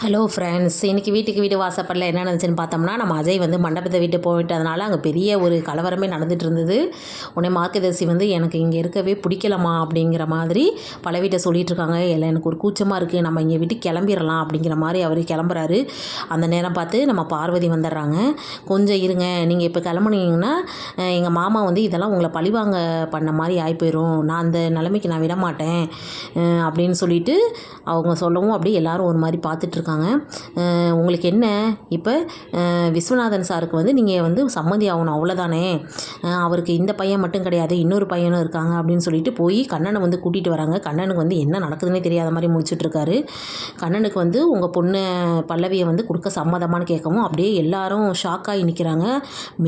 Hello friends, இன்றைக்கி வீட்டுக்கு வீடு வாசப்படல என்ன நடந்துச்சுன்னு பார்த்தோம்னா, நம்ம அஜய் வந்து மண்டபத்தை விட்டு போயிட்டதுனால அங்கே பெரிய ஒரு கலவரமே நடந்துகிட்டு இருந்தது. உடனே மார்க்கதர்சி வந்து எனக்கு இங்கே இருக்கவே பிடிக்கலமா அப்படிங்கிற மாதிரி பல வீட்டை சொல்லிகிட்டு இருக்காங்க. இல்லை எனக்கு ஒரு கூச்சமாக இருக்குது, நம்ம இங்கே விட்டு கிளம்பிடலாம் அப்படிங்கிற மாதிரி அவர் கிளம்புறாரு. அந்த நேரம் பார்த்து நம்ம பார்வதி வந்துடுறாங்க. கொஞ்சம் இருங்க, நீங்கள் இப்போ கிளம்புனீங்கன்னா எங்கள் மாமா வந்து இதெல்லாம் உங்களை பழிவாங்க பண்ண மாதிரி ஆகி போயிடும், நான் அந்த நிலைமைக்கு நான் விட மாட்டேன் அப்படின்னு சொல்லிட்டு அவங்க சொல்லவும் அப்படியே எல்லோரும் ஒரு மாதிரி பார்த்துட்ருக்காங்க. உங்களுக்கு என்ன இப்போ விஸ்வநாதன் சாருக்கு வந்து நீங்கள் வந்து சம்மதி ஆகணும், அவ்வளோதானே, அவருக்கு இந்த பையன் மட்டும் கிடையாது, இன்னொரு பையனும் இருக்காங்க அப்படின்னு சொல்லிட்டு போய் கண்ணனை வந்து கூட்டிகிட்டு வராங்க. கண்ணனுக்கு வந்து என்ன நடக்குதுன்னே தெரியாத மாதிரி முடிச்சுட்ருக்காரு. கண்ணனுக்கு வந்து உங்கள் பொண்ணு பல்லவியை வந்து கொடுக்க சம்மதமானு கேட்கவும் அப்படியே எல்லாரும் ஷாக்காகி நிற்கிறாங்க.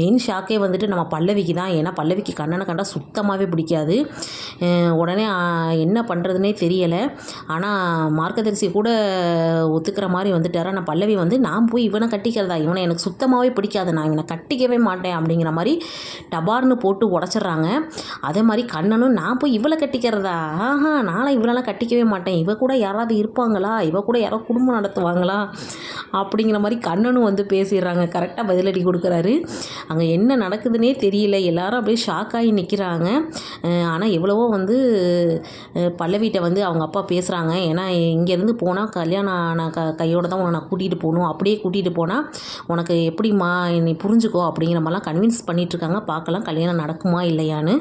மெயின் ஷாக்கே வந்துட்டு நம்ம பல்லவிக்கு தான். ஏன்னா பல்லவிக்கு கண்ணனை கண்டால் சுத்தமாகவே பிடிக்காது. உடனே என்ன பண்ணுறதுனே தெரியலை. ஆனால் மார்க்கதரிசி கூட ஒத்துக்கிற மாதிரி வந்துட்டார். ஆனால் பல்லவி வந்து நான் போய் இவனை கட்டிக்கிறதா, இவனை எனக்கு சுத்தமாகவே பிடிக்காது, நான் இவனை கட்டிக்கவே மாட்டேன் அப்படிங்கிற மாதிரி டபார்னு போட்டு உடச்சிட்றாங்க. அதே மாதிரி கண்ணனும் நான் போய் இவளை கட்டிக்கிறதா, நானும் இவளெல்லாம் கட்டிக்கவே மாட்டேன், இவ கூட யாராவது இருப்பாங்களா, இவ கூட யாரோ குடும்பம் நடத்துவாங்களா அப்படிங்கிற மாதிரி கண்ணனும் வந்து பேசிடுறாங்க. கரெக்டாக பதிலடி கொடுக்குறாரு. அங்கே என்ன நடக்குதுன்னே தெரியல. எல்லாரும் அப்படியே ஷாக்காகி நிற்கிறாங்க. ஆனால் எவ்வளவோ வந்து பல்லவிட்ட வந்து அவங்க அப்பா பேசுகிறாங்க. ஏன்னா இங்கேருந்து போனால் கல்யாணம் ஆன கையோடு தான் உன்னை நான் கூட்டிகிட்டு போகணும், அப்படியே கூட்டிகிட்டு போனால் உனக்கு எப்படிம்மா நீ புரிஞ்சுக்கோ அப்படிங்கிற மாதிரிலாம் கன்வின்ஸ் பண்ணிகிட்ருக்காங்க. பார்க்கலாம் கல்யாணம் நடக்குமா இல்லையான்னு.